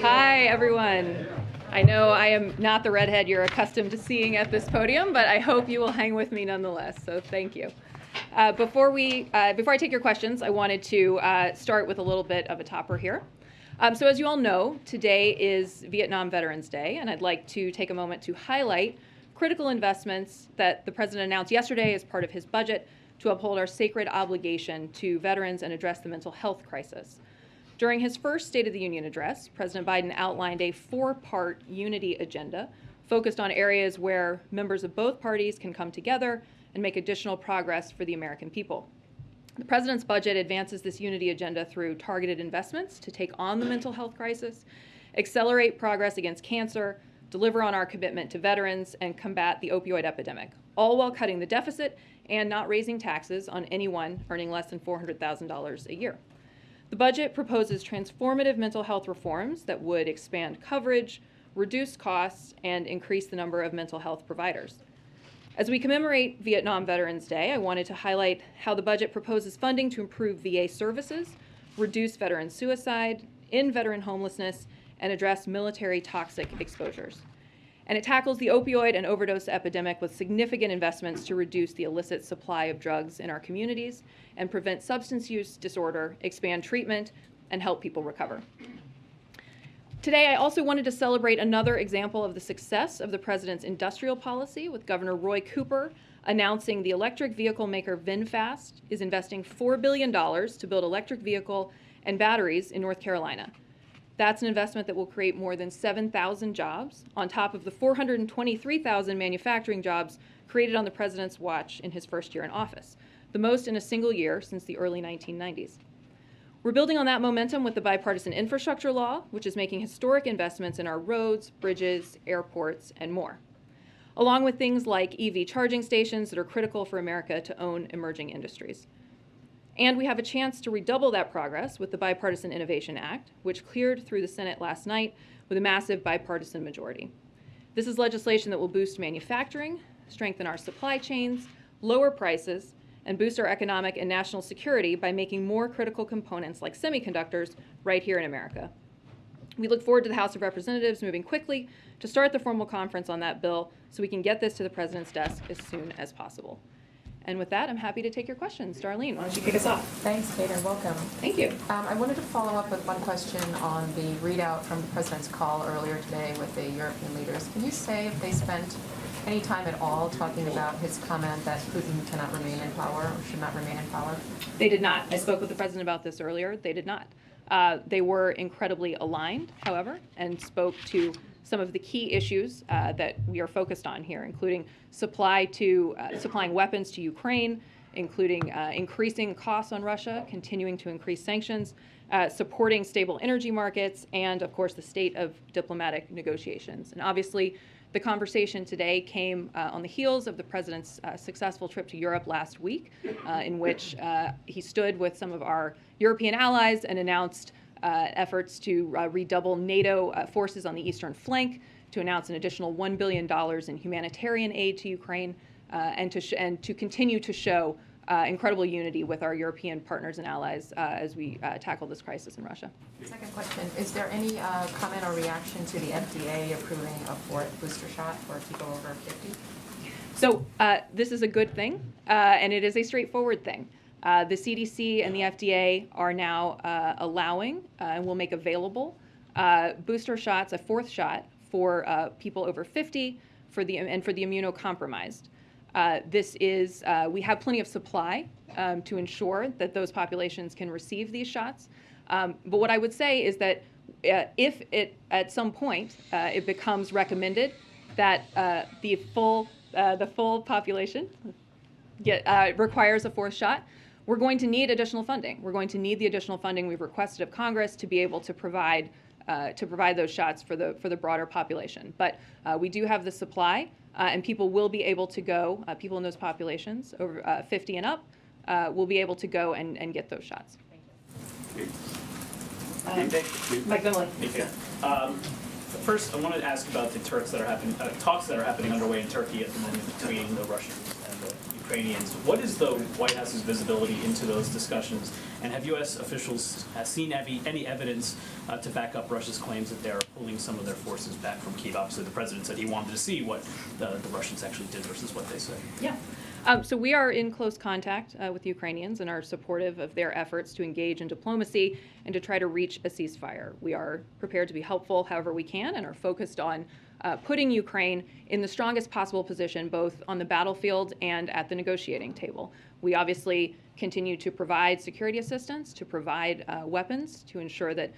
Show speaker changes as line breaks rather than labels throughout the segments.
Hi, everyone. I know I am not the redhead you're accustomed to seeing at this podium, but I hope you will hang with me nonetheless, so thank you. Before I take your questions, I wanted to start with a little bit of a topper here. So as you all know, today is Vietnam Veterans Day, and I'd like to take a moment to highlight critical investments that the President announced yesterday as part of his budget to uphold our sacred obligation to veterans and address the mental health crisis. During his first State of the Union address, President Biden outlined a four-part unity agenda focused on areas where members of both parties can come together and make additional progress for the American people. The President's budget advances this unity agenda through targeted investments to take on the mental health crisis, accelerate progress against cancer, deliver on our commitment to veterans, and combat the opioid epidemic, all while cutting the deficit and not raising taxes on anyone earning less than $400,000 a year. The budget proposes transformative mental health reforms that would expand coverage, reduce costs, and increase the number of mental health providers. As we commemorate Vietnam Veterans Day, I wanted to highlight how the budget proposes funding to improve VA services, reduce veteran suicide, end veteran homelessness, and address military toxic exposures. And it tackles the opioid and overdose epidemic with significant investments to reduce the illicit supply of drugs in our communities and prevent substance use disorder, expand treatment, and help people recover. Today, I also wanted to celebrate another example of the success of the President's industrial policy, with Governor Roy Cooper announcing the electric vehicle maker VinFast is investing $4 billion to build electric vehicle and batteries in North Carolina. That's an investment that will create more than 7,000 jobs on top of the 423,000 manufacturing jobs created on the President's watch in his first year in office, the most in a single year since the early 1990s. We're building on that momentum with the bipartisan infrastructure law, which is making historic investments in our roads, bridges, airports, and more, along with things like EV charging stations that are critical for America to own emerging industries. And we have a chance to redouble that progress with the Bipartisan Innovation Act, which cleared through the Senate last night with a massive bipartisan majority. This is legislation that will boost manufacturing, strengthen our supply chains, lower prices, and boost our economic and national security by making more critical components like semiconductors right here in America. We look forward to the House of Representatives moving quickly to start the formal conference on that bill so we can get this to the President's desk as soon as possible. And with that, I'm happy to take your questions. Darlene, why don't you kick us off?
Thanks, Kate, and welcome.
Thank you.
I wanted to follow up with one question on the readout from the President's call earlier today with the European leaders. Can you say if they spent any time at all talking about his comment that Putin cannot remain in power or should not remain in power?
They did not. I spoke with the President about this earlier. They did not. They were incredibly aligned, however, and spoke to some of the key issues that we are focused on here, including supplying weapons to Ukraine, including increasing costs on Russia, continuing to increase sanctions, supporting stable energy markets, and of course the state of diplomatic negotiations. And obviously the conversation today came on the heels of the President's successful trip to Europe last week, in which he stood with some of our European allies and announced efforts to redouble NATO forces on the eastern flank, to announce an additional $1 billion in humanitarian aid to Ukraine, and to continue to show incredible unity with our European partners and allies as we tackle this crisis in Russia.
Second question, is there any comment or reaction to the FDA approving a fourth booster shot for people over 50?
So this is a good thing, and it is a straightforward thing. The CDC and the FDA are now allowing and will make available booster shots, a fourth shot for people over 50 and for the immunocompromised. We have plenty of supply to ensure that those populations can receive these shots. But what I would say is that if at some point it becomes recommended that the full population requires a fourth shot, we're going to need additional funding. We're going to need the additional funding we've requested of Congress to be able to provide those shots for the broader population. But we do have the supply, and people will be able to go. People in those populations over 50 and up will be able to go and get those shots.
Thank you.
Mike Vinley.
First, I wanted to ask about the talks that are happening underway in Turkey at the moment between the Russians and the Ukrainians. What is the White House's visibility into those discussions? And have U.S. officials seen any evidence to back up Russia's claims that they're pulling some of their forces back from Kyiv? Obviously, the president said he wanted to see what the Russians actually did versus what they say.
Yeah. So we are in close contact with the Ukrainians and are supportive of their efforts to engage in diplomacy and to try to reach a ceasefire. We are prepared to be helpful however we can and are focused on putting Ukraine in the strongest possible position both on the battlefield and at the negotiating table. We obviously continue to provide security assistance, to provide weapons, to ensure that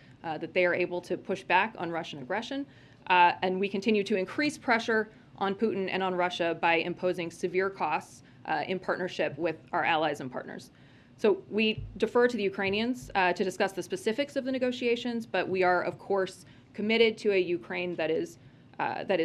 they are able to push back on Russian aggression, and we continue to increase pressure on Putin and on Russia by imposing severe costs in partnership with our allies and partners. So we defer to the Ukrainians to discuss the specifics of the negotiations, but we are, of course, committed to a Ukraine that is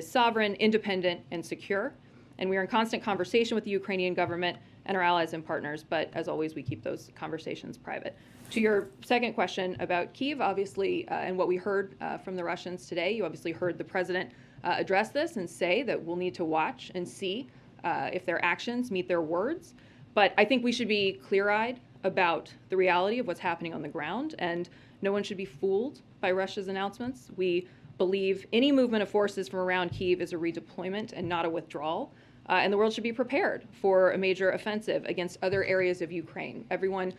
sovereign, independent, and secure. And we are in constant conversation with the Ukrainian government and our allies and partners, but as always, we keep those conversations private. To your second question about Kyiv, obviously, and what we heard from the Russians today, you obviously heard the president address this and say that we'll need to watch and see if their actions meet their words. But I think we should be clear-eyed about the reality of what's happening on the ground, and no one should be fooled by Russia's announcements. We believe any movement of forces from around Kyiv is a redeployment and not a withdrawal. And the world should be prepared for a major offensive against other areas of Ukraine. Everyone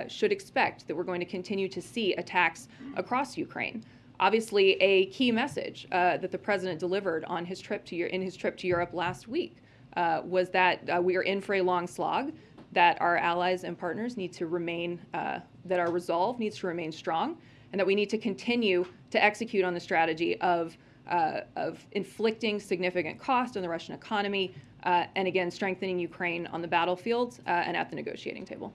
should expect that we're going to continue to see attacks across Ukraine. Obviously, a key message that the president delivered on his trip to Europe last week was that we are in for a long slog, that our allies and partners need to remain, that our resolve needs to remain strong, and that we need to continue to execute on the strategy of inflicting significant cost on the Russian economy, and again, strengthening Ukraine on the battlefield and at the negotiating table.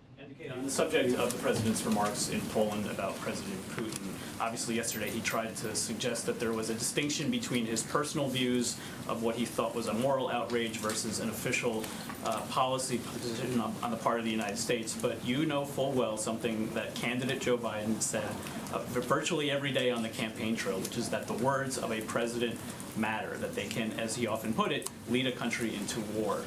On the subject of the president's remarks in Poland about President Putin, obviously yesterday he tried to suggest that there was a distinction between his personal views of what he thought was a moral outrage versus an official policy position on the part of the United States. But you know full well something that candidate Joe Biden said virtually every day on the campaign trail, which is that the words of a president matter, that they can, as he often put it, lead a country into war.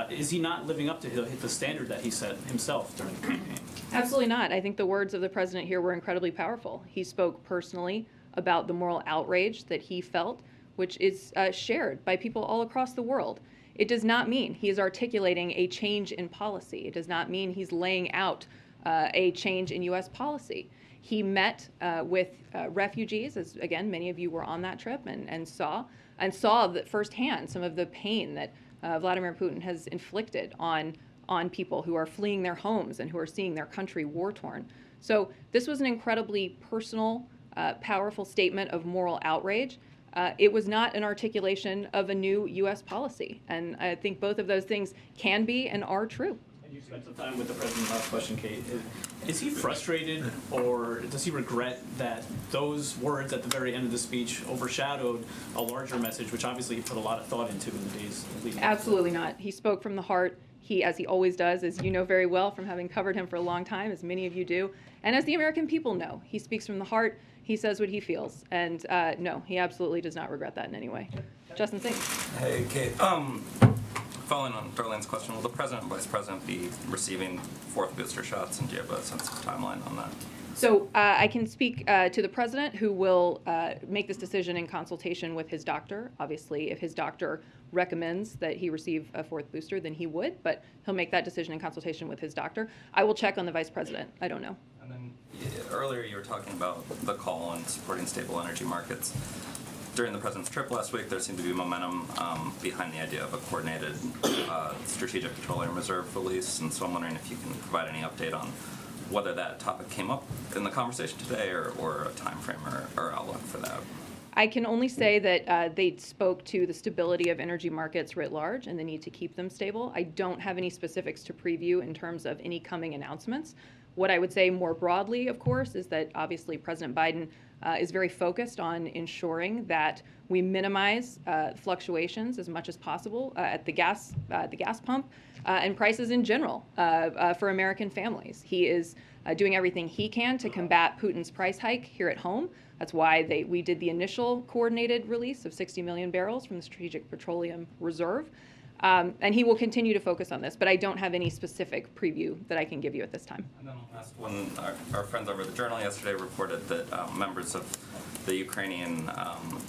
Is he not living up to the standard that he set himself during the campaign?
Absolutely not. I think the words of the president here were incredibly powerful. He spoke personally about the moral outrage that he felt, which is shared by people all across the world. It does not mean he is articulating a change in policy. It does not mean he's laying out a change in U.S. policy. He met with refugees, as again, many of you were on that trip and saw that firsthand some of the pain that Vladimir Putin has inflicted on people who are fleeing their homes and who are seeing their country war-torn. So this was an incredibly personal, powerful statement of moral outrage. It was not an articulation of a new U.S. policy. And I think both of those things can be and are true.
And you spent some time with the president. Last question, Kate. Is he frustrated, or does he regret that those words at the very end of the speech overshadowed a larger message, which obviously he put a lot of thought into in the days leading up to it?
Absolutely not. He spoke from the heart. He, as he always does, as you know very well from having covered him for a long time, as many of you do, and as the American people know, he speaks from the heart. He says what he feels, and no, he absolutely does not regret that in any way. Justin Singh.
Hey, Kate. Following on Darlene's question, will the president and vice president be receiving fourth booster shots, and do you have a sense of timeline on that?
So I can speak to the president, who will make this decision in consultation with his doctor. Obviously, if his doctor recommends that he receive a fourth booster, then he would, but he'll make that decision in consultation with his doctor. I will check on the vice president. I don't know.
And then earlier you were talking about the call on supporting stable energy markets. During the president's trip last week, there seemed to be momentum behind the idea of a coordinated strategic petroleum reserve release, and so I'm wondering if you can provide any update on whether that topic came up in the conversation today, or a time frame or outlook for that.
I can only say that they spoke to the stability of energy markets writ large and the need to keep them stable. I don't have any specifics to preview in terms of any coming announcements. What I would say more broadly, of course, is that obviously President Biden is very focused on ensuring that we minimize fluctuations as much as possible at the gas pump and prices in general for American families. He is doing everything he can to combat Putin's price hike here at home. That's why we did the initial coordinated release of 60 million barrels from the Strategic Petroleum Reserve. And he will continue to focus on this, but I don't have any specific preview that I can give you at this time.
And then last one, our friends over at the Journal yesterday reported that members of the Ukrainian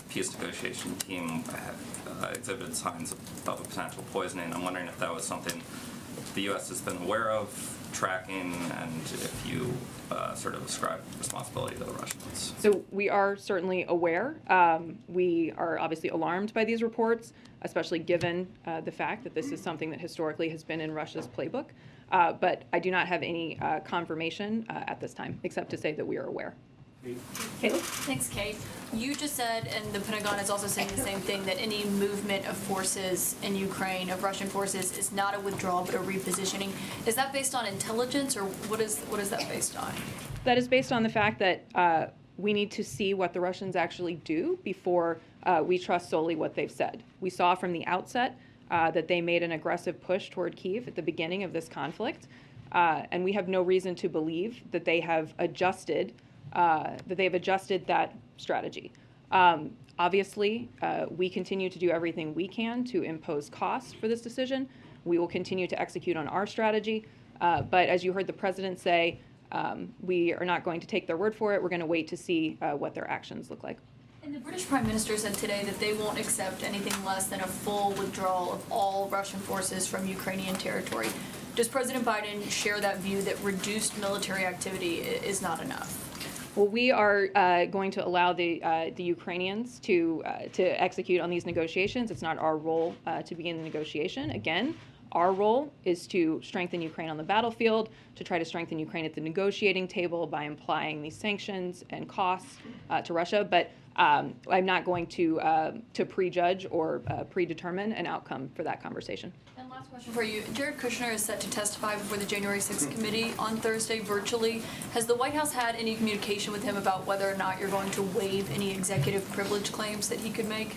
peace negotiation team exhibited signs of a potential poisoning. I'm wondering if that was something the U.S. has been aware of, tracking, and if you sort of ascribe responsibility to the Russians.
So we are certainly aware. We are obviously alarmed by these reports, especially given the fact that this is something that historically has been in Russia's playbook. But I do not have any confirmation at this time, except to say that we are aware. Caitlin?
Thanks, Kate. You just said, and the Pentagon is also saying the same thing, that any movement of forces in Ukraine, of Russian forces, is not a withdrawal but a repositioning. Is that based on intelligence, or what is that based on?
That is based on the fact that we need to see what the Russians actually do before we trust solely what they've said. We saw from the outset that they made an aggressive push toward Kyiv at the beginning of this conflict, and we have no reason to believe that they have adjusted that strategy. Obviously, we continue to do everything we can to impose cost for this decision. We will continue to execute on our strategy, but as you heard the president say, we are not going to take their word for it. We're going to wait to see what their actions look like.
And the British Prime Minister said today that they won't accept anything less than a full withdrawal of all Russian forces from Ukrainian territory. Does President Biden share that view that reduced military activity is not enough?
Well, we are going to allow the Ukrainians to execute on these negotiations. It's not our role to begin the negotiation. Again, our role is to strengthen Ukraine on the battlefield, to try to strengthen Ukraine at the negotiating table by applying these sanctions and costs to Russia. But I'm not going to prejudge or predetermine an outcome for that conversation.
And last question for you. Jared Kushner is set to testify before the January 6th committee on Thursday virtually. Has the White House had any communication with him about whether or not you're going to waive any executive privilege claims that he could make?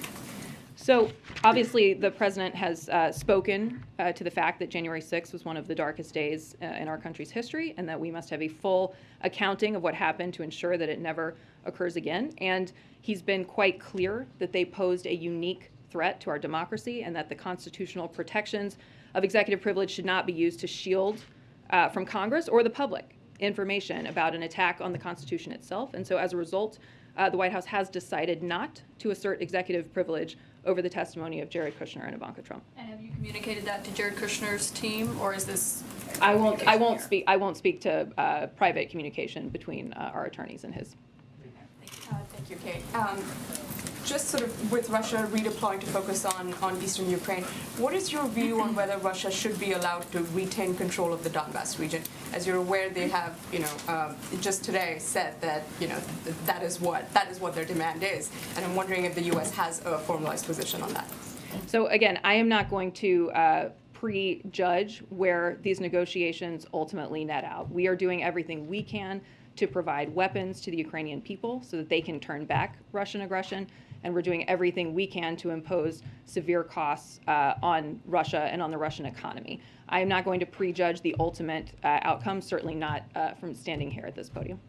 So obviously the president has spoken to the fact that January 6th was one of the darkest days in our country's history, and that we must have a full accounting of what happened to ensure that it never occurs again. And he's been quite clear that they posed a unique threat to our democracy, and that the constitutional protections of executive privilege should not be used to shield from Congress or the public information about an attack on the Constitution itself. And so as a result, the White House has decided not to assert executive privilege over the testimony of Jared Kushner and Ivanka Trump.
And have you communicated that to Jared Kushner's team, or is this?
I won't speak to private communication between our attorneys and his.
Thank you, Kate. Just sort of with Russia redeploying to focus on eastern Ukraine, what is your view on whether Russia should be allowed to retain control of the Donbas region? As you're aware, they have, just today said that, that is what their demand is, and I'm wondering if the U.S. has a formalized position on that.
So again, I am not going to prejudge where these negotiations ultimately net out. We are doing everything we can to provide weapons to the Ukrainian people so that they can turn back Russian aggression, and we're doing everything we can to impose severe costs on Russia and on the Russian economy. I am not going to prejudge the ultimate outcome, certainly not from standing here at this podium.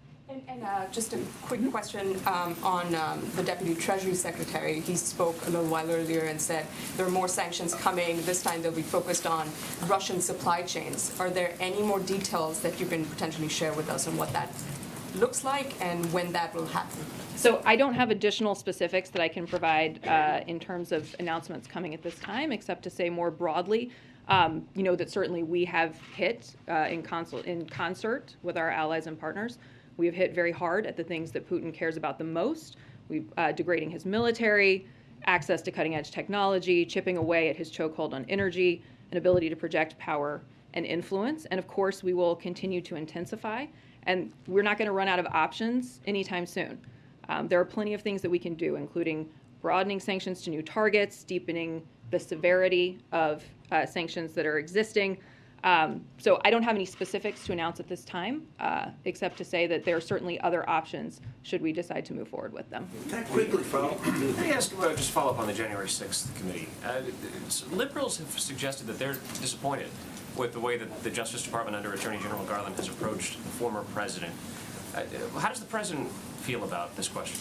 And just a quick question on the Deputy Treasury Secretary. He spoke a little while earlier and said there are more sanctions coming. This time they'll be focused on Russian supply chains. Are there any more details that you can potentially share with us on what that looks like and when that will happen?
So I don't have additional specifics that I can provide in terms of announcements coming at this time, except to say more broadly, that certainly we have hit in concert with our allies and partners. We have hit very hard at the things that Putin cares about the most. We've degrading his military, access to cutting-edge technology, chipping away at his chokehold on energy, an ability to project power and influence. And of course, we will continue to intensify. And we're not going to run out of options anytime soon. There are plenty of things that we can do, including broadening sanctions to new targets, deepening the severity of sanctions that are existing. So I don't have any specifics to announce at this time, except to say that there are certainly other options should we decide to move forward with them.
Can I quickly follow? Let me ask, just follow up on the January 6th committee. Liberals have suggested that they're disappointed with the way that the Justice Department under Attorney General Garland has approached the former president. How does the president feel about this question?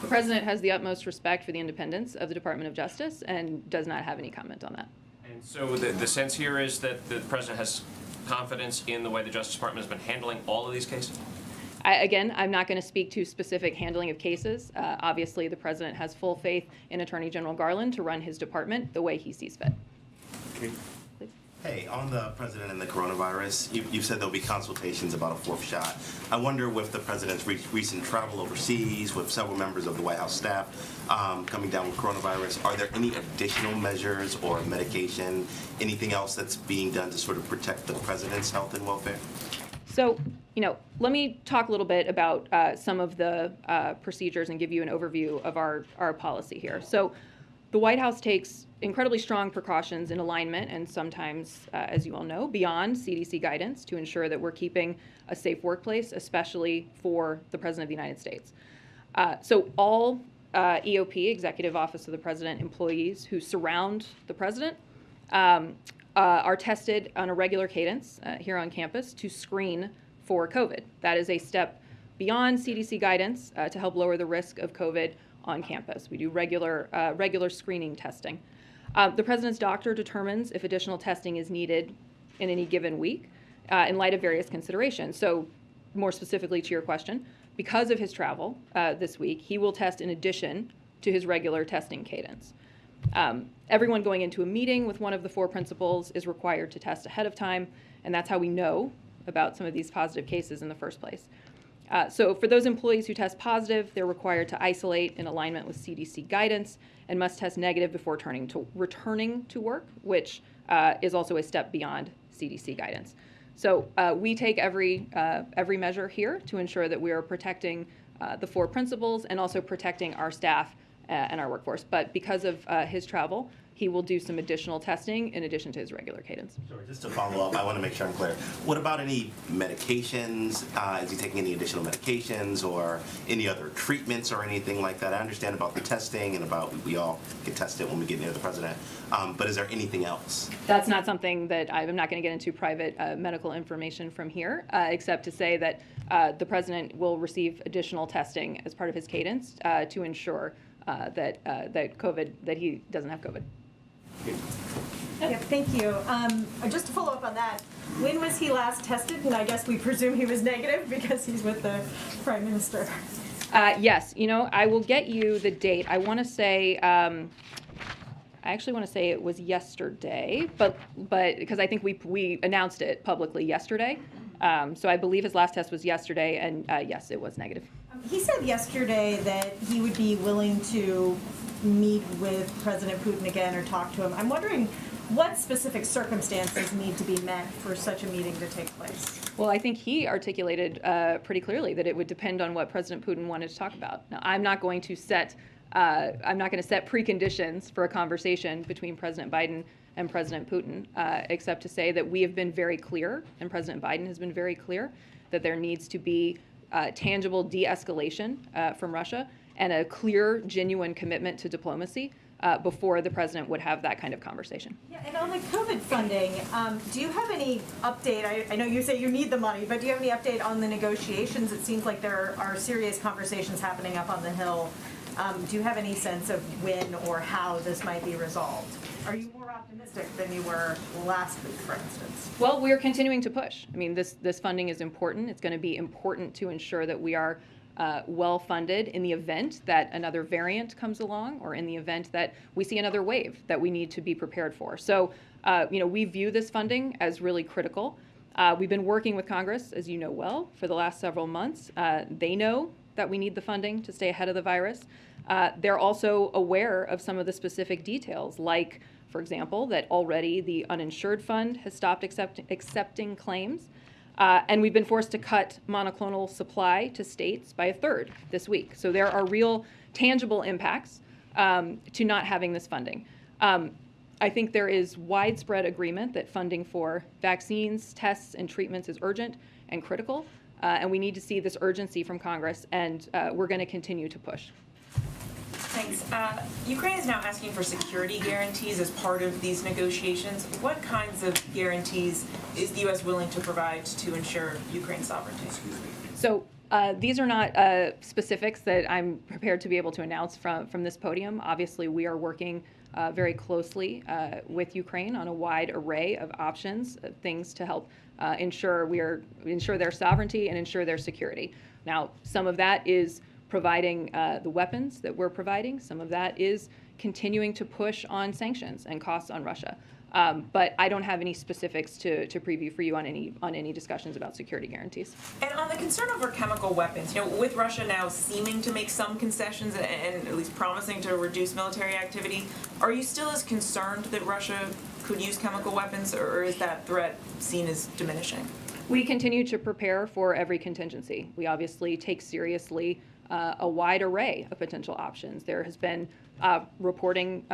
The president has the utmost respect for the independence of the Department of Justice and does not have any comment on that.
And so the sense here is that the president has confidence in the way the Justice Department has been handling all of these cases?
I'm not going to speak to specific handling of cases. Obviously, the president has full faith in Attorney General Garland to run his department the way he sees fit.
Okay.
Please.
Hey, on the president and the coronavirus, you've said there'll be consultations about a fourth shot. I wonder with the president's recent travel overseas, with several members of the White House staff coming down with coronavirus, are there any additional measures or medication, anything else that's being done to sort of protect the president's health and welfare?
So, let me talk a little bit about some of the procedures and give you an overview of our policy here. So, the White House takes incredibly strong precautions in alignment and sometimes, as you all know, beyond CDC guidance to ensure that we're keeping a safe workplace, especially for the President of the United States. So all EOP, Executive Office of the President, employees who surround the President are tested on a regular cadence here on campus to screen for COVID. That is a step beyond CDC guidance to help lower the risk of COVID on campus. We do regular screening testing. The president's doctor determines if additional testing is needed in any given week in light of various considerations. So more specifically to your question, because of his travel this week, he will test in addition to his regular testing cadence. Everyone going into a meeting with one of the four principals is required to test ahead of time, and that's how we know about some of these positive cases in the first place. So for those employees who test positive, they're required to isolate in alignment with CDC guidance and must test negative before returning to work, which is also a step beyond CDC guidance. So we take every measure here to ensure that we are protecting the four principals and also protecting our staff and our workforce. But because of his travel, he will do some additional testing in addition to his regular cadence.
Sure, just to follow up, I want to make sure I'm clear. What about any medications? Is he taking any additional medications or any other treatments or anything like that? I understand about the testing and about we all get tested when we get near the president. But is there anything else?
That's not something that I'm not going to get into private medical information from here, except to say that the president will receive additional testing as part of his cadence to ensure that he doesn't have COVID.
Yeah, thank you. Just to follow up on that, when was he last tested? And I guess we presume he was negative because he's with the Prime Minister.
Yes, I will get you the date. I want to say, I actually want to say it was yesterday, but because I think we announced it publicly yesterday. So I believe his last test was yesterday, and yes, it was negative.
He said yesterday that he would be willing to meet with President Putin again or talk to him. I'm wondering what specific circumstances need to be met for such a meeting to take place?
Well, I think he articulated pretty clearly that it would depend on what President Putin wanted to talk about. Now, I'm not going to set preconditions for a conversation between President Biden and President Putin, except to say that we have been very clear, and President Biden has been very clear, that there needs to be tangible de-escalation from Russia and a clear, genuine commitment to diplomacy before the president would have that kind of conversation.
Yeah, and on the COVID funding, do you have any update? I know you say you need the money, but do you have any update on the negotiations? It seems like there are serious conversations happening up on the Hill. Do you have any sense of when or how this might be resolved? Are you more optimistic than you were last week, for instance?
Well, we're continuing to push. I mean, this funding is important. It's going to be important to ensure that we are well funded in the event that another variant comes along or in the event that we see another wave that we need to be prepared for. So, we view this funding as really critical. We've been working with Congress, as you know well, for the last several months. They know that we need the funding to stay ahead of the virus. They're also aware of some of the specific details, like, for example, that already the uninsured fund has stopped accepting claims. And we've been forced to cut monoclonal supply to states by a third this week. So there are real tangible impacts to not having this funding. I think there is widespread agreement that funding for vaccines, tests, and treatments is urgent and critical. And we need to see this urgency from Congress, and we're going to continue to push.
Thanks. Ukraine is now asking for security guarantees as part of these negotiations. What kinds of guarantees is the U.S. willing to provide to ensure Ukraine's sovereignty?
So These are not specifics that I'm prepared to be able to announce from this podium. Obviously, we are working very closely with Ukraine on a wide array of options, things to help ensure their sovereignty and ensure their security. Now, some of that is providing the weapons that we're providing. Some of that is continuing to push on sanctions and costs on Russia. But I don't have any specifics to preview for you on any discussions about security guarantees.
And on the concern over chemical weapons, with Russia now seeming to make some concessions and at least promising to reduce military activity, are you still as concerned that Russia could use chemical weapons, or is that threat seen as diminishing?
We continue to prepare for every contingency. We obviously take seriously a wide array of potential options. There has been reporting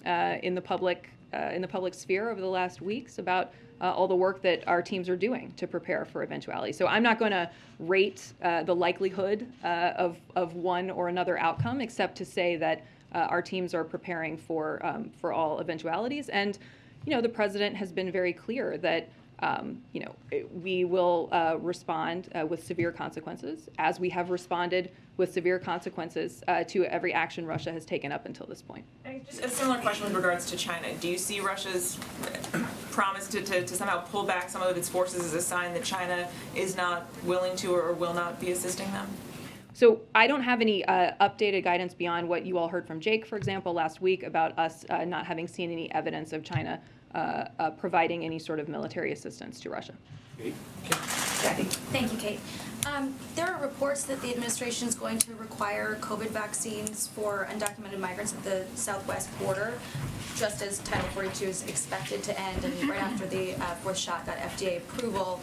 in the public sphere over the last weeks about all the work that our teams are doing to prepare for eventuality. So I'm not going to rate the likelihood of one or another outcome, except to say that our teams are preparing for all eventualities. And the president has been very clear that we will respond with severe consequences, as we have responded with severe consequences to every action Russia has taken up until this point.
And just a similar question with regards to China. Do you see Russia's promise to somehow pull back some of its forces as a sign that China is not willing to or will not be assisting them?
So I don't have any updated guidance beyond what you all heard from Jake, for example, last week about us not having seen any evidence of China providing any sort of military assistance to Russia.
Thank you, Kate. There are reports that the administration is going to require COVID vaccines for undocumented migrants at the southwest border, just as Title 42 is expected to end and right after the fourth shot got FDA approval.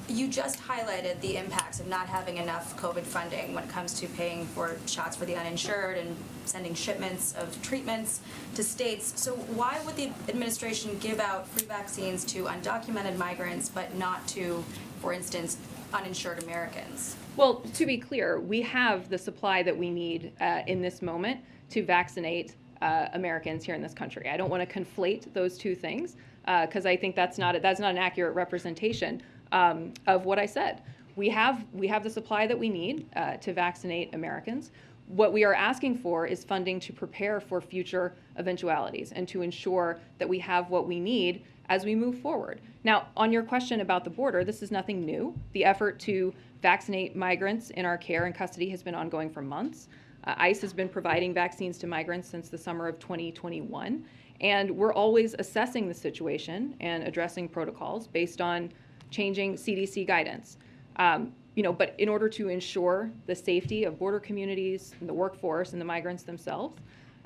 You just highlighted the impacts of not having enough COVID funding when it comes to paying for shots for the uninsured and sending shipments of treatments to states. So why would the administration give out free vaccines to undocumented migrants but not to, for instance, uninsured Americans?
Well, to be clear, we have the supply that we need in this moment to vaccinate Americans here in this country. I don't want to conflate those two things because I think that's not an accurate representation of what I said. We have the supply that we need to vaccinate Americans. What we are asking for is funding to prepare for future eventualities and to ensure that we have what we need as we move forward. Now, on your question about the border, this is nothing new. The effort to vaccinate migrants in our care and custody has been ongoing for months. ICE has been providing vaccines to migrants since the summer of 2021, and we're always assessing the situation and addressing protocols based on changing CDC guidance. But in order to ensure the safety of border communities, and the workforce, and the migrants themselves,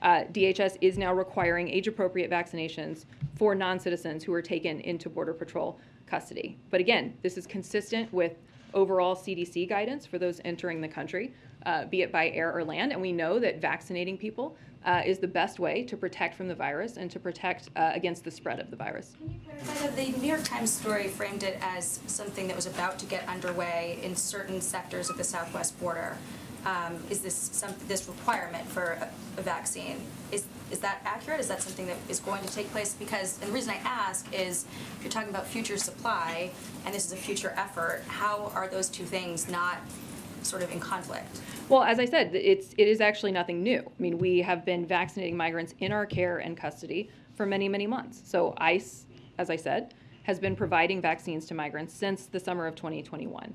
DHS is now requiring age-appropriate vaccinations for non-citizens who are taken into Border Patrol custody. But again, this is consistent with overall CDC guidance for those entering the country, be it by air or land, and we know that vaccinating people is the best way to protect from the virus and to protect against the spread of the virus.
Can you clarify that the New York Times story framed it as something that was about to get underway in certain sectors of the southwest border? Is this requirement for a vaccine? Is that accurate? Is that something that is going to take place? Because, and the reason I ask is, if you're talking about future supply, and this is a future effort, how are those two things not sort of in conflict?
Well, as I said, it is actually nothing new. I mean, we have been vaccinating migrants in our care and custody for many, many months. So ICE, as I said, has been providing vaccines to migrants since the summer of 2021.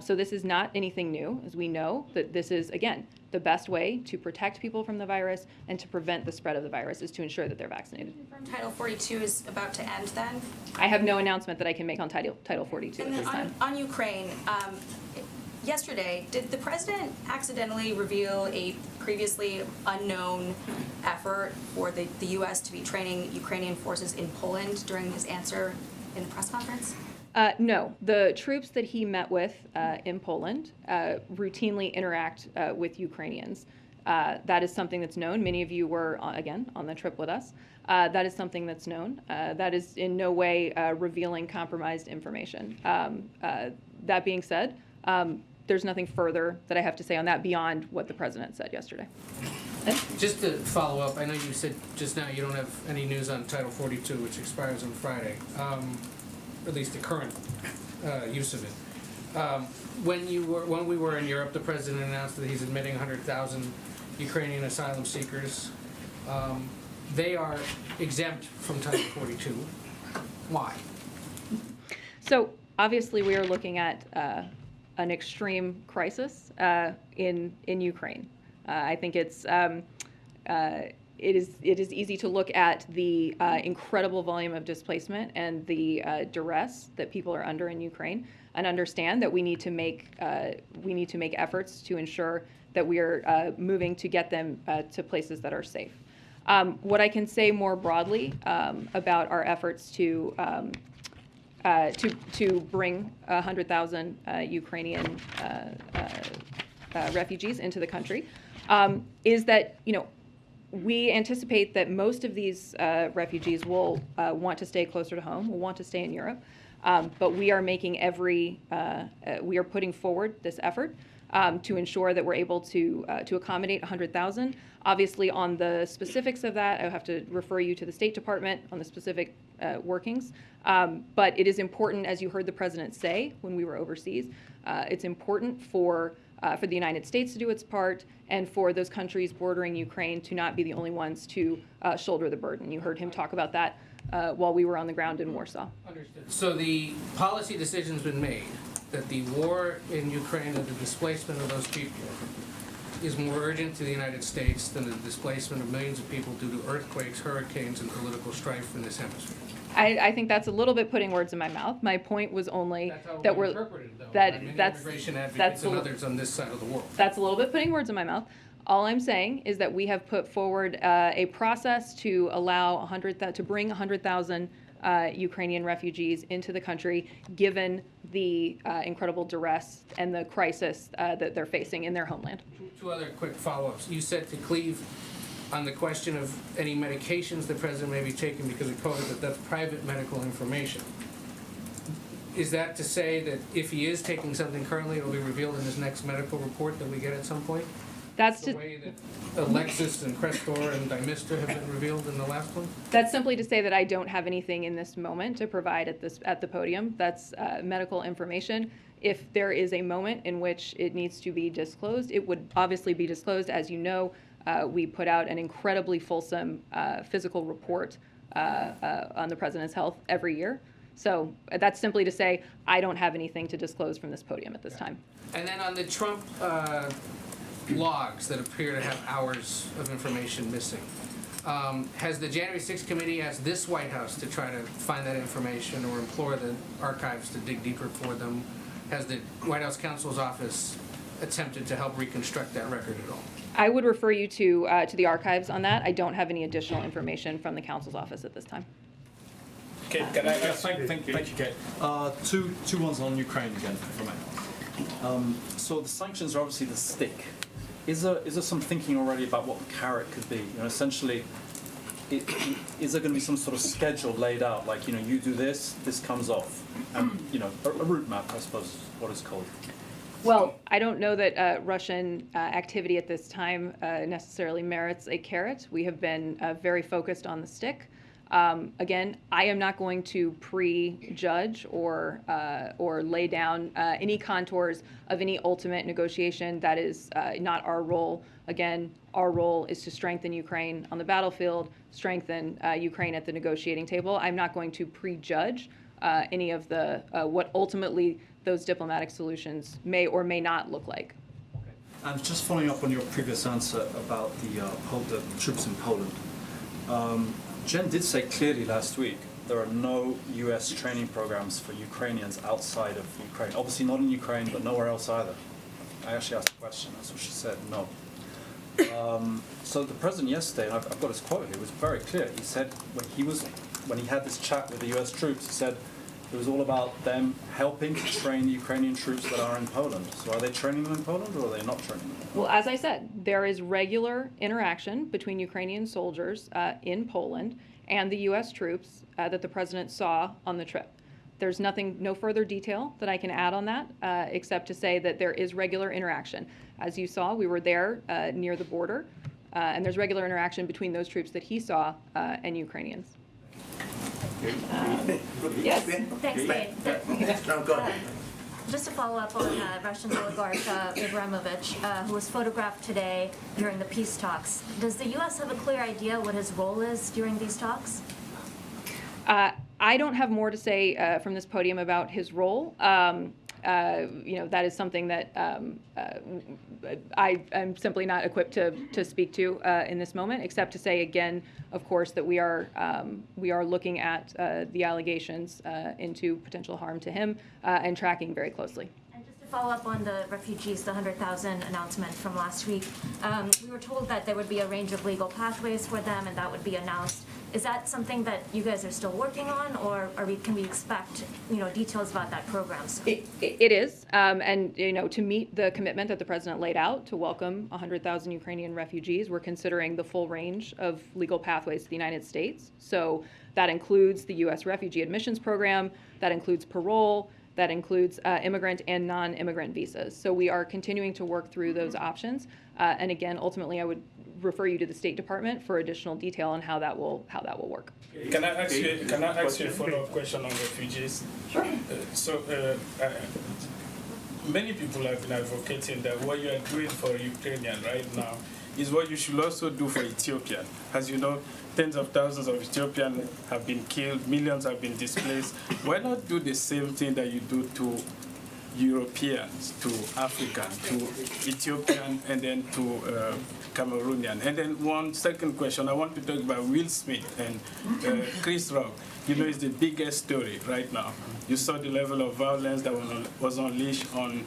So this is not anything new, as we know that this is, again, the best way to protect people from the virus and to prevent the spread of the virus is to ensure that they're vaccinated.
Title 42 is about to end then?
I have no announcement that I can make on Title 42
And
at
then
this time.
on Ukraine, yesterday, did the president accidentally reveal a previously unknown effort for the U.S. to be training Ukrainian forces in Poland during his answer in the press conference?
No. The troops that he met with in Poland routinely interact with Ukrainians. That is something that's known. Many of you were, again, on the trip with us. That is something that's known. That is in no way revealing compromised information. That being said, there's nothing further that I have to say on that beyond what the president said yesterday.
Just to follow up, I know you said just now you don't have any news on Title 42, which expires on Friday, at least the current use of it. When we were in Europe, the president announced that he's admitting 100,000 Ukrainian asylum seekers. They are exempt from Title 42. Why?
So obviously, we are looking at an extreme crisis in Ukraine. I think it is easy to look at the incredible volume of displacement and the duress that people are under in Ukraine, and understand that we need to make efforts to ensure that we are moving to get them to places that are safe. What I can say more broadly about our efforts to bring 100,000 Ukrainian refugees into the country is that, we anticipate that most of these refugees will want to stay closer to home, will want to stay in Europe, but we are making we are putting forward this effort to ensure that we're able to accommodate 100,000. Obviously, on the specifics of that, I have to refer you to the State Department on the specific workings. But it is important, as you heard the president say when we were overseas, it's important for the United States to do its part, and for those countries bordering Ukraine to not be the only ones to shoulder the burden. You heard him talk about that while we were on the ground in Warsaw.
Understood. So the policy decision's been made that the war in Ukraine and the displacement of those people is more urgent to the United States than the displacement of millions of people due to earthquakes, hurricanes, and political strife in this hemisphere.
I think that's a little bit putting words in my mouth. My point was only
That's how
that
we're
we're
interpreted, though,
that
by many
that's
immigration advocates
that's
and
a-
others on this side of the world.
That's a little bit putting words in my mouth. All I'm saying is that we have put forward a process to allow to bring 100,000 Ukrainian refugees into the country, given the incredible duress and the crisis that they're facing in their homeland.
Two other quick follow-ups. You said to Cleve on the question of any medications the president may be taking because of COVID, that's private medical information. Is that to say that if he is taking something currently, it will be revealed in his next medical report that we get at some point?
That's
The
to
way that Alexis and Crestor and Dymista have been revealed in the last one?
That's simply to say that I don't have anything in this moment to provide at the podium. That's medical information. If there is a moment in which it needs to be disclosed, it would obviously be disclosed. As you know, we put out an incredibly fulsome physical report on the president's health every year. So that's simply to say I don't have anything to disclose from this podium at this time.
And then on the Trump logs that appear to have hours of information missing, has the January 6th committee asked this White House to try to find that information or implore the archives to dig deeper for them? Has the White House counsel's office attempted to help reconstruct that record at all?
I would refer you to the archives on that. I don't have any additional information from the counsel's office at this time.
Kate, can I thank you, Kate. Two ones on Ukraine again, if I may. So the sanctions are obviously the stick. Is there some thinking already about what the carrot could be? Essentially, is there going to be some sort of schedule laid out, like you do this comes off, and a route map, I suppose, is what it's called.
Well, I don't know that Russian activity at this time necessarily merits a carrot. We have been very focused on the stick. Again, I am not going to prejudge or lay down any contours of any ultimate negotiation. That is not our role. Again, our role is to strengthen Ukraine on the battlefield, strengthen Ukraine at the negotiating table. I'm not going to prejudge any of the what ultimately those diplomatic solutions may or may not look like.
And just following up on your previous answer about the troops in Poland. Jen did say clearly last week there are no U.S. training programs for Ukrainians outside of Ukraine. Obviously not in Ukraine, but nowhere else either. I actually asked a question, that's what she said, no. So the president yesterday, and I've got his quote here, was very clear. He said when he had this chat with the U.S. troops, he said it was all about them helping to train the Ukrainian troops that are in Poland. So are they training them in Poland or are they not training them?
Well, as I said, there is regular interaction between Ukrainian soldiers in Poland and the U.S. troops that the president saw on the trip. There's no further detail that I can add on that, except to say that there is regular interaction. As you saw, we were there near the border, and there's regular interaction between those troops that he saw and Ukrainians.
Yes.
Thanks, Dave.
No, go ahead. Just to follow up on Russian oligarch Abramovich, who was photographed today during the peace talks. Does the U.S. have a clear idea what his role is during these talks?
I don't have more to say from this podium about his role. That is something that I'm simply not equipped to speak to in this moment, except to say again, of course, that we are looking at the allegations into potential harm to him and tracking very closely.
To follow up on the refugees, the 100,000 announcement from last week, we were told that there would be a range of legal pathways for them and that would be announced. Is that something that you guys are still working on, or can we expect details about that program soon?
It is, and to meet the commitment that the president laid out to welcome 100,000 Ukrainian refugees, we're considering the full range of legal pathways to the United States. So that includes the U.S. refugee admissions program, that includes parole, that includes immigrant and non-immigrant visas. So we are continuing to work through those options. And again, ultimately, I would refer you to the State Department for additional detail on how that will work.
Can I ask you a follow-up question on refugees?
Sure.
Many people have been advocating that what you are doing for Ukrainian right now is what you should also do for Ethiopia. As you know, tens of thousands of Ethiopians have been killed, millions have been displaced. Why not do the same thing that you do to Europeans, to African, to Ethiopian, and then to Cameroonian? And then one second question, I want to talk about Will Smith and Chris Rock. It's the biggest story right now. You saw the level of violence that was unleashed on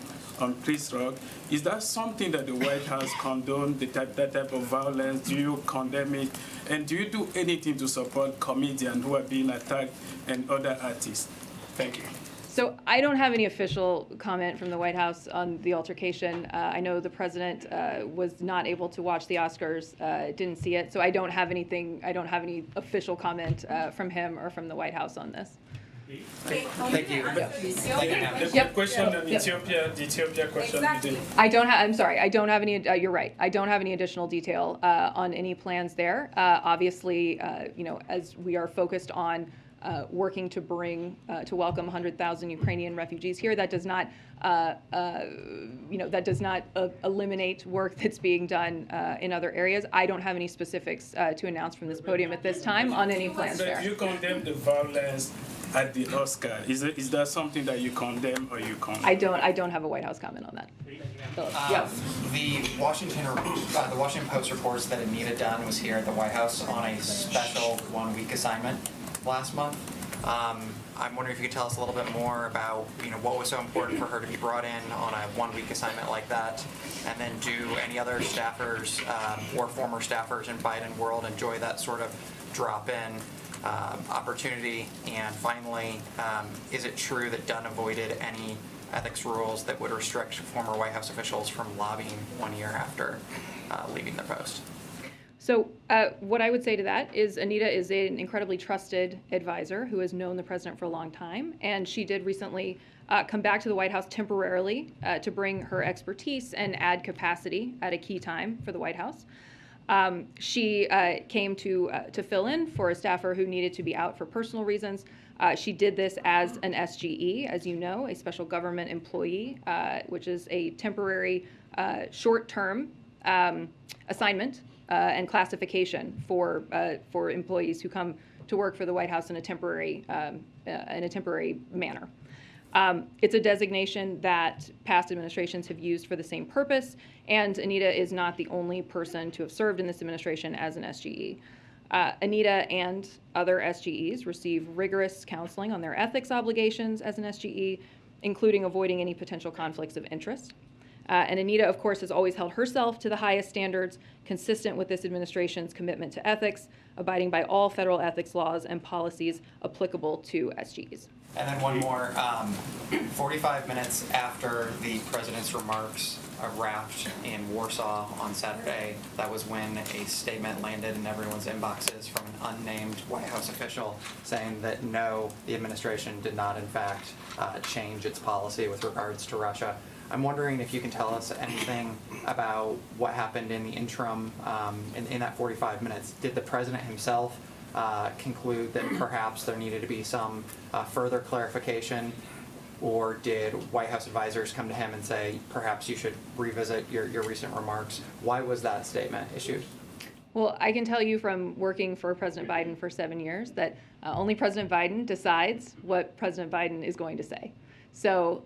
Chris Rock. Is that something that the White House condoned, that type of violence? Do you condemn it? And do you do anything to support comedians who are being attacked and other artists? Thank you.
So I don't have any official comment from the White House on the altercation. I know the president was not able to watch the Oscars, didn't see it. So I don't have any official comment from him or from the White House on this.
Thank you. The question on Ethiopia, the Ethiopia question.
Exactly.
I'm sorry. I don't have any. You're right. I don't have any additional detail on any plans there. Obviously, as we are focused on working to welcome 100,000 Ukrainian refugees here, that does not eliminate work that's being done in other areas. I don't have any specifics to announce from this podium at this time on any plans there.
So if you condemn the violence at the Oscar, is that something that you condemn or you condemn?
I don't have a White House comment on that.
The Washington Post reports that Anita Dunn was here at the White House on a special 1-week assignment last month. I'm wondering if you could tell us a little bit more about what was so important for her to be brought in on a 1-week assignment like that, and then do any other staffers or former staffers in Biden world enjoy that sort of drop-in opportunity? And finally, is it true that Dunn avoided any ethics rules that would restrict former White House officials from lobbying 1 year after leaving their post?
So what I would say to that is Anita is an incredibly trusted advisor who has known the president for a long time, and she did recently come back to the White House temporarily to bring her expertise and add capacity at a key time for the White House. She came to fill in for a staffer who needed to be out for personal reasons. She did this as an SGE, as you know, a special government employee, which is a temporary short-term assignment and classification for employees who come to work for the White House in a temporary manner. It's a designation that past administrations have used for the same purpose, and Anita is not the only person to have served in this administration as an SGE. Anita and other SGEs receive rigorous counseling on their ethics obligations as an SGE, including avoiding any potential conflicts of interest. And Anita, of course, has always held herself to the highest standards, consistent with this administration's commitment to ethics, abiding by all federal ethics laws and policies applicable to SGEs.
And then one more, 45 minutes after the president's remarks wrapped in Warsaw on Saturday, that was when a statement landed in everyone's inboxes from an unnamed White House official saying that no, the administration did not in fact change its policy with regards to Russia. I'm wondering if you can tell us anything about what happened in the interim in that 45 minutes. Did the president himself conclude that perhaps there needed to be some further clarification Or did White House advisors come to him and say, perhaps you should revisit your recent remarks? Why was that statement issued?
Well, I can tell you from working for President Biden for 7 years that only President Biden decides what President Biden is going to say. So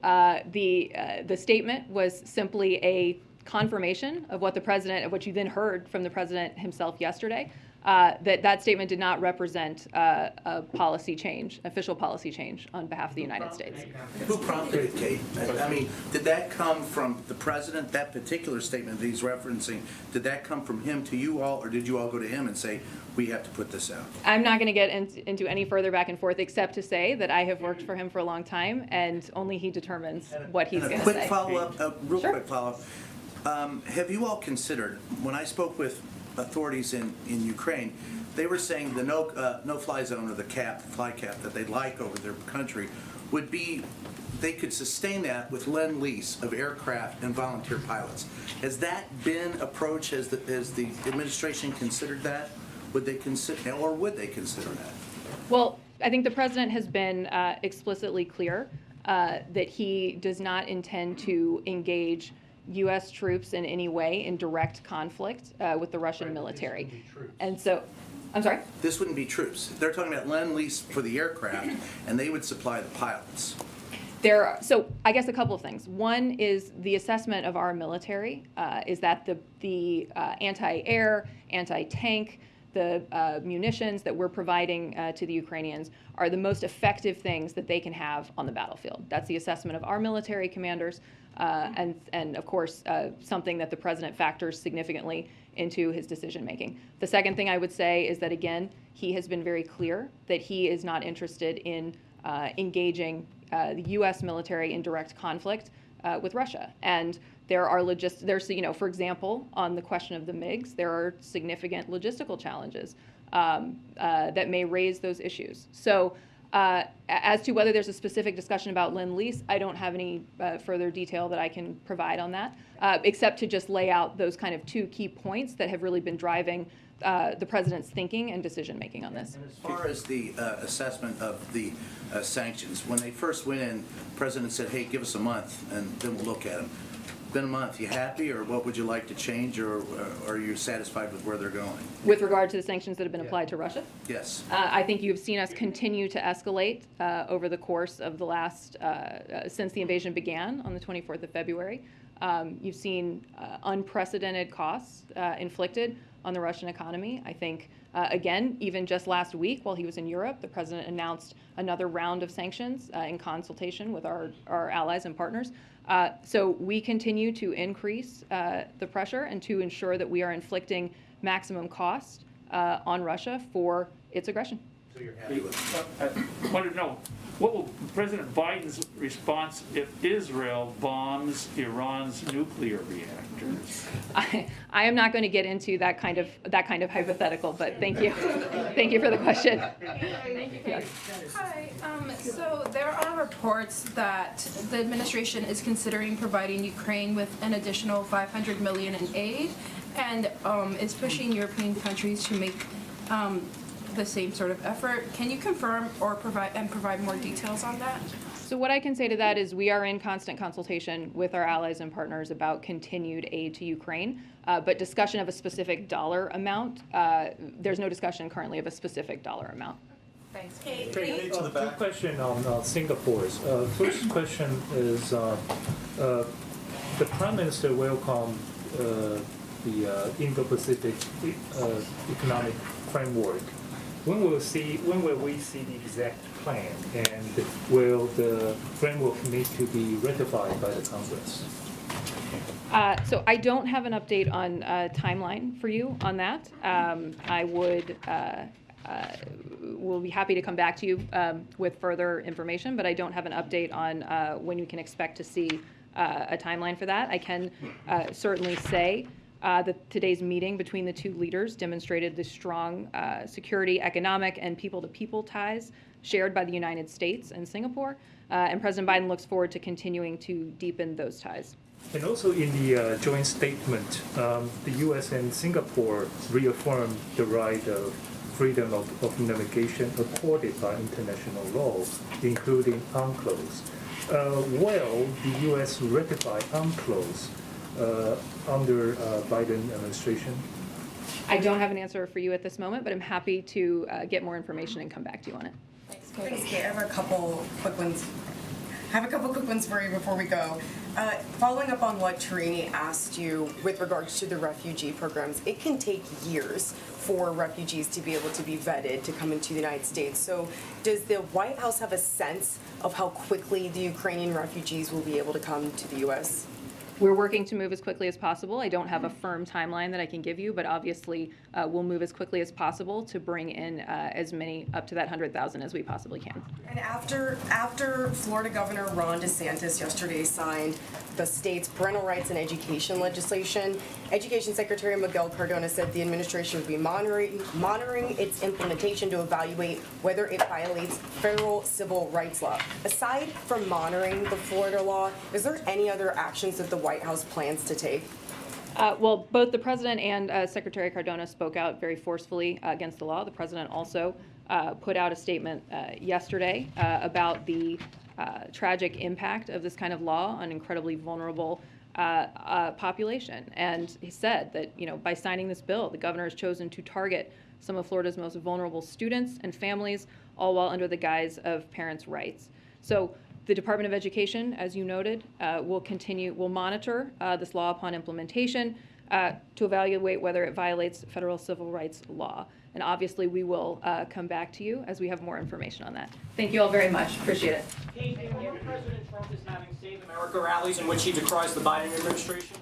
the statement was simply a confirmation of what the president, of what you then heard from the president himself yesterday, that statement did not represent a policy change, official policy change on behalf of the United States.
Who prompted it, Kate? I mean, did that come from the president, that particular statement that he's referencing, did that come from him to you all, or did you all go to him and say, we have to put this out?
I'm not going to get into any further back and forth except to say that I have worked for him for a long time, and only he determines what he's going to say.
Quick follow-up, quick follow-up. Have you all considered, when I spoke with authorities in Ukraine, they were saying the no-fly zone, or the fly cap that they'd like over their country would be, they could sustain that with lend-lease of aircraft and volunteer pilots. Has that been approached? Has the administration considered that? Would they consider, or would they consider that?
Well, I think the president has been explicitly clear that he does not intend to engage U.S. troops in any way in direct conflict with the Russian military. And so, I'm sorry?
This wouldn't be troops. They're talking about lend-lease for the aircraft, and they would supply the pilots.
So I guess a couple of things. One is the assessment of our military is that the anti-air, anti-tank, the munitions that we're providing to the Ukrainians are the most effective things that they can have on the battlefield. That's the assessment of our military commanders, and of course, something that the president factors significantly into his decision making. The second thing I would say is that, again, he has been very clear that he is not interested in engaging the U.S. military in direct conflict with Russia. And there are for example, on the question of the MiGs, there are significant logistical challenges that may raise those issues. So as to whether there's a specific discussion about Lend-Lease, I don't have any further detail that I can provide on that, except to just lay out those kind of two key points that have really been driving the president's thinking and decision-making on this.
And as far as the assessment of the sanctions, when they first went in, the president said, hey, give us a month, and then we'll look at them. Been a month. You happy, or what would you like to change, or are you satisfied with where they're going?
With regard to the sanctions that have been applied to Russia?
Yes.
I think you've seen us continue to escalate over the course of the last, since the invasion began on the 24th of February. You've seen unprecedented costs inflicted on the Russian economy. I think, again, even just last week while he was in Europe, the president announced another round of sanctions in consultation with our allies and partners. So we continue to increase the pressure and to ensure that we are inflicting maximum cost on Russia for its aggression.
So you're happy with it?
I want to know, what will President Biden's response if Israel bombs Iran's nuclear reactors?
I am not going to get into that kind of hypothetical, but thank you. Thank you for the question.
Thank you, Kate. Hi. So there are reports that the administration is considering providing Ukraine with an additional $500 million in aid, and is pushing European countries to make the same sort of effort. Can you confirm or provide more details on that?
So what I can say to that is we are in constant consultation with our allies and partners about continued aid to Ukraine, but discussion of a specific dollar amount, there's no discussion currently of a specific dollar amount.
Thanks.
Two questions on Singapore. First question is, the Prime Minister welcomed the Indo-Pacific economic framework. When will we see the exact plan, and will the framework need to be ratified by the Congress?
So I don't have an update on timeline for you on that. I will be happy to come back to you with further information, but I don't have an update on when you can expect to see a timeline for that. I can certainly say that today's meeting between the two leaders demonstrated the strong security, economic, and people-to-people ties shared by the United States and Singapore, and President Biden looks forward to continuing to deepen those ties.
And also in the joint statement, the U.S. and Singapore reaffirmed the right of freedom of navigation accorded by international law, including UNCLOS. will the U.S. ratify UNCLOS under Biden administration?
I don't have an answer for you at this moment, but I'm happy to get more information and come back to you on it.
Thanks, Kate. I have a couple quick ones for you before we go. Following up on what Tarini asked you with regards to the refugee programs, it can take years for refugees to be able to be vetted to come into the United States. So does the White House have a sense of how quickly the Ukrainian refugees will be able to come to the U.S.?
We're working to move as quickly as possible. I don't have a firm timeline that I can give you, but obviously we'll move as quickly as possible to bring in as many, up to that 100,000 as we possibly can.
And after Florida Governor Ron DeSantis yesterday signed the state's parental rights and education legislation, Education Secretary Miguel Cardona said the administration would be monitoring its implementation to evaluate whether it violates federal civil rights law. Aside from monitoring the Florida law, is there any other actions that the White House plans to take?
Well, both the president and Secretary Cardona spoke out very forcefully against the law. The president also put out a statement yesterday about the tragic impact of this kind of law on incredibly vulnerable population. And he said that, by signing this bill, the governor has chosen to target some of Florida's most vulnerable students and families, all while under the guise of parents' rights. So the Department of Education, as you noted, will monitor this law upon implementation to evaluate whether it violates federal civil rights law. And obviously, we will come back to you as we have more information on that. Thank you all very much. Appreciate it.
Kate, former President Trump is having Save America rallies in which he decries the Biden administration.